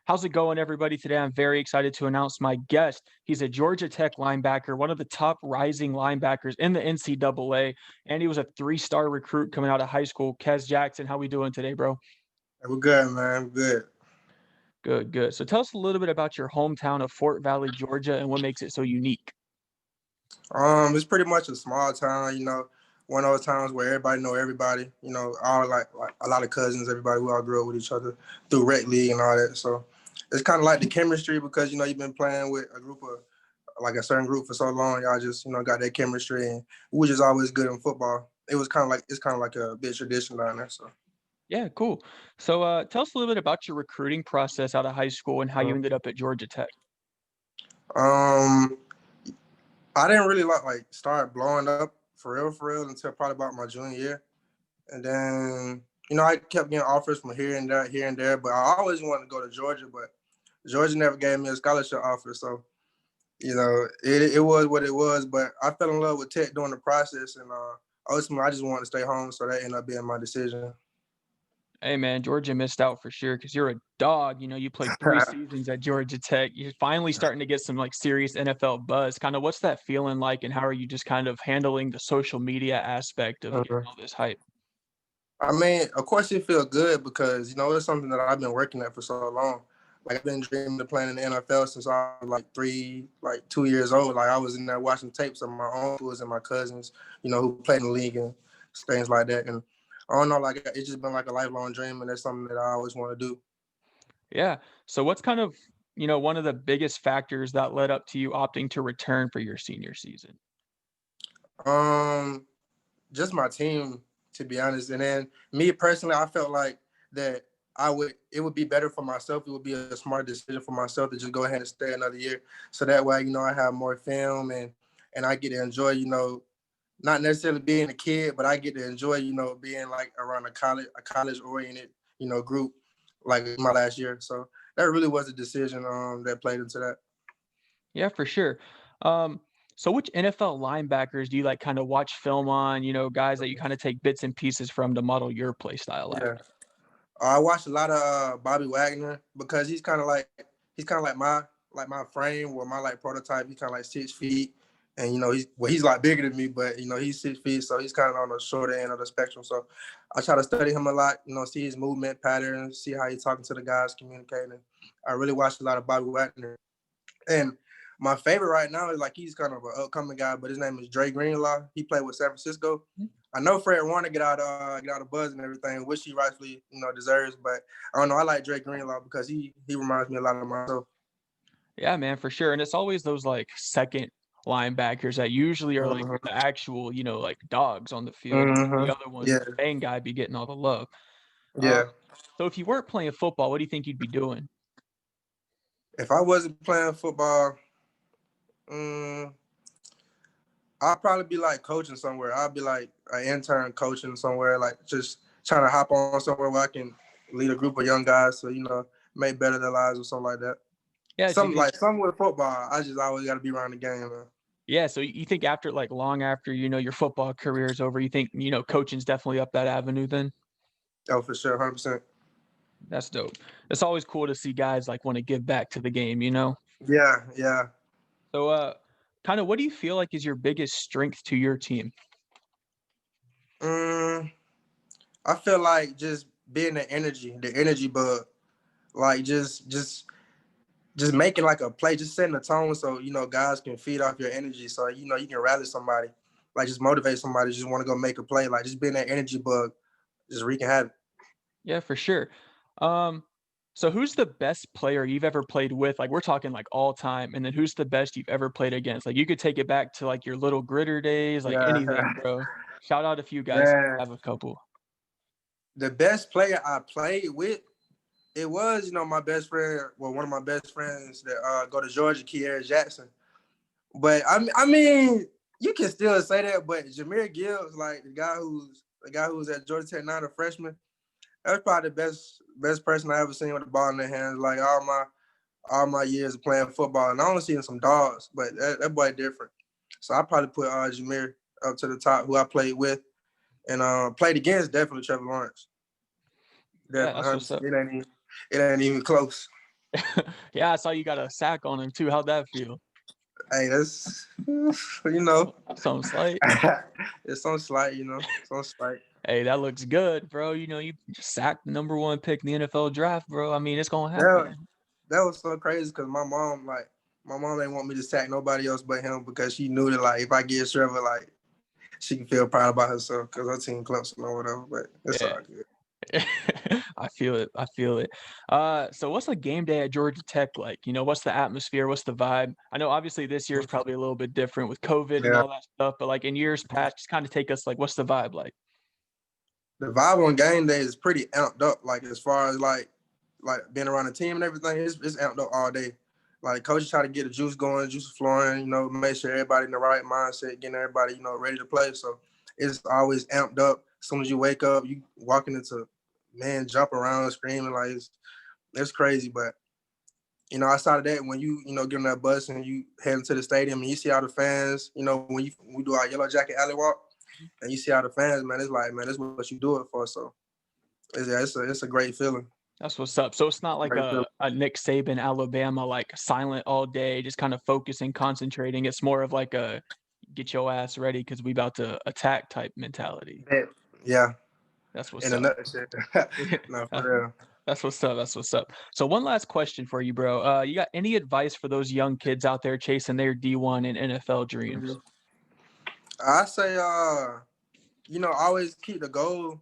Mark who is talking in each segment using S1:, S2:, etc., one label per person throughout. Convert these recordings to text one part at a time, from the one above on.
S1: How's it going, everybody? Today, I'm very excited to announce my guest. He's a Georgia Tech linebacker, one of the top rising linebackers in the NCAA, and he was a three-star recruit coming out of high school. Quez Jackson, how we doing today, bro?
S2: We're good, man. We're good.
S1: Good, good. So tell us a little bit about your hometown of Fort Valley, Georgia, and what makes it so unique.
S2: It's pretty much a small town, one of those towns where everybody know everybody, all like a lot of cousins, everybody, we all grew up with each other through rec league and all that. So it's kind of like the chemistry because, you've been playing with a group of, like a certain group for so long, y'all just, got that chemistry and we were just always good in football. It's kind of like a big tradition down there. So.
S1: Yeah, cool. So tell us a little bit about your recruiting process out of high school and how you ended up at Georgia Tech.
S2: Um, I didn't really like start blowing up for real until probably about my junior year. And then, I kept getting offers from here and there, but I always wanted to go to Georgia, but Georgia never gave me a scholarship offer. So, it was what it was, but I fell in love with Tech during the process. And ultimately, I just wanted to stay home. So that ended up being my decision.
S1: Hey man, Georgia missed out for sure because you're a dog. You played 3 seasons at Georgia Tech. You're finally starting to get some like serious NFL buzz. Kind of what's that feeling like, and how are you just kind of handling the social media aspect of getting all this hype?
S2: I mean, of course it feels good because, it's something that I've been working at for so long. Like I've been dreaming of playing in the NFL since I was like 2 years old. Like I was in there watching tapes of my uncles and my cousins, who played in the league and things like that. And I don't know, like it's just been like a lifelong dream, and that's something that I always want to do.
S1: Yeah. So what's kind of one of the biggest factors that led up to you opting to return for your senior season?
S2: Um, just my team, to be honest. And then me personally, I felt like that it would be better for myself. It would be a smart decision for myself to just go ahead and stay another year. So that way, I have more film and I get to enjoy, not necessarily being a kid, but I get to enjoy, being like around a college oriented, group like my last year. So that really was a decision that played into that.
S1: Yeah, for sure. Um, so which NFL linebackers do you like kind of watch film on, guys that you kind of take bits and pieces from to model your play style
S2: Yeah.
S1: after?
S2: I watched a lot of Bobby Wagner because he's kind of like my frame or my like prototype. He's kind of like 6 feet, and he's a lot bigger than me, but he's 6 feet, so he's kind of on the shorter end of the spectrum. So I try to study him a lot. See his movement patterns, see how he's talking to the guys, communicating. I really watched a lot of Bobby Wagner, and my favorite right now is like he's kind of an upcoming guy, but his name is Dre Greenlaw. He played with San Francisco. I know Fred Warner get out of buzz and everything, which he rightfully deserves. But I don't know. I like Dre Greenlaw because he reminds me a lot of myself.
S1: Yeah, man, for sure. And it's always those like second linebackers that usually are like
S2: Mm-hmm.
S1: the actual, like dogs on the field. The
S2: Mm-hmm.
S1: other ones,
S2: Yeah,
S1: the main guy, be getting all the love. Um,
S2: yeah.
S1: so if you weren't playing football, what do you think you'd be doing?
S2: If I wasn't playing football, mm, I'd probably be like coaching somewhere. I'd be like an intern coaching somewhere, like just trying to hop on somewhere where I can lead a group of young guys to make better their lives or something like that.
S1: Yeah, so you
S2: Something
S1: think,
S2: like something with football. I just always got to be around the game, man.
S1: yeah, so you think after like long after, your football career is over, you think, coaching's definitely up that avenue then?
S2: Oh, for sure, 100%.
S1: That's dope. It's always cool to see guys like want to give back to the game.
S2: Yeah, yeah.
S1: So kind of what do you feel like is your biggest strength to your team?
S2: Mm, I feel like just being the energy bug, like just making like a play, just setting the tone so guys can feed off your energy, so you can rally somebody, like just motivate somebody, just want to go make a play, like just being that energy bug, just wreaking havoc.
S1: Yeah, for sure. Um, so who's the best player you've ever played with? Like we're talking like all time, and then who's the best you've ever played against? Like you could take it back to like your little gritter days, like
S2: Yeah,
S1: anything, bro. Shout out a few guys if you
S2: man.
S1: have a couple.
S2: The best player I played with, it was my best friend, well, one of my best friends that go to Georgia, Kier Jackson. But I mean, you can still say that. But Jameer Gibbs, like the guy who's at Georgia Tech now, the freshman, that's probably the best person I ever seen with the ball in their hands. Like all my years of playing football, and I only seen some dogs, but that boy different. So I probably put Jameer up to the top, who I played with and played against. Definitely Trevor Lawrence.
S1: Yeah,
S2: Definitely
S1: that's what's
S2: 100%.
S1: up.
S2: It ain't even close.
S1: Yeah, I saw you got a sack on him too. How'd that feel?
S2: Hey, that's you know,
S1: Something slight.
S2: it's some slight, some slight.
S1: Hey, that looks good, bro. You just sacked the number one pick in the NFL draft, bro. I mean, it's gonna
S2: That
S1: happen.
S2: that was so crazy because my mom didn't want me to sack nobody else but him because she knew that like if I get Trevor, like she can feel proud about herself because her team Clemson or whatever. But it's
S1: Yeah.
S2: all good.
S1: I feel it. I feel it. So what's a game day at Georgia Tech like? What's the atmosphere? What's the vibe? I know obviously this year is probably a little bit different with COVID and
S2: Yeah,
S1: all that stuff, but like in years past, just kind of take us like what's the vibe like?
S2: the vibe on game day is pretty amped up. Like as far as like being around the team and everything, it's amped up all day. Like coaches try to get the juice going, juice flowing. Make sure everybody in the right mindset, getting everybody ready to play. So it's always amped up. As soon as you wake up, you walking into man jump around screaming like it's crazy. But outside of that, when get on that bus and you head into the stadium and you see all the fans, when we do our yellow jacket alley walk and you see all the fans, man, it's like, man, that's what you do it for. So it's a great feeling.
S1: That's what's up. So it's not like
S2: Great feeling.
S1: a Nick Saban Alabama like silent all day, just kind of focusing, concentrating. It's more of like a get your ass ready because we about to attack type mentality.
S2: Yeah,
S1: That's what's
S2: in a
S1: up.
S2: nutshell. No,
S1: Uh,
S2: for real.
S1: That's what's up. That's what's up. So one last question for you, bro. You got any advice for those young kids out there chasing their D1 and NFL dreams?
S2: Mhm. I say, always keep the goal.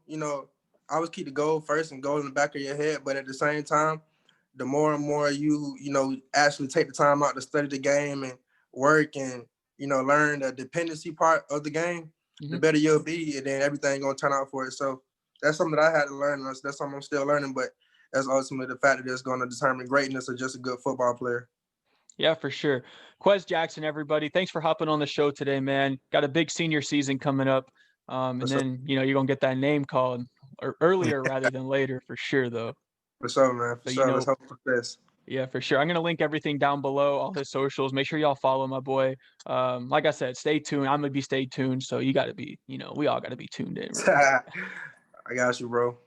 S2: Always keep the goal first and goal in the back of your head. But at the same time, the more and more you actually take the time out to study the game and work and learn the dependency part of the game, the
S1: Mhm.
S2: better you'll be, and then everything gonna turn out for it. So that's something that I had to learn. And that's something I'm still learning, but that's ultimately the factor that's going to determine greatness or just a good football player.
S1: Yeah, for sure. Quez Jackson, everybody. Thanks for hopping on the show today, man. Got a big senior season coming up.
S2: For
S1: And
S2: sure,
S1: then, you're gonna get that name called or earlier rather than later for sure though.
S2: for sure, man, for
S1: So,
S2: sure. Let's hope for the best.
S1: yeah, for sure. I'm gonna link everything down below, all his socials. Make sure y'all follow my boy. Like I said, stay tuned. I'm gonna be stay tuned. So you gotta be, we all gotta be tuned in real quick.
S2: I got you, bro.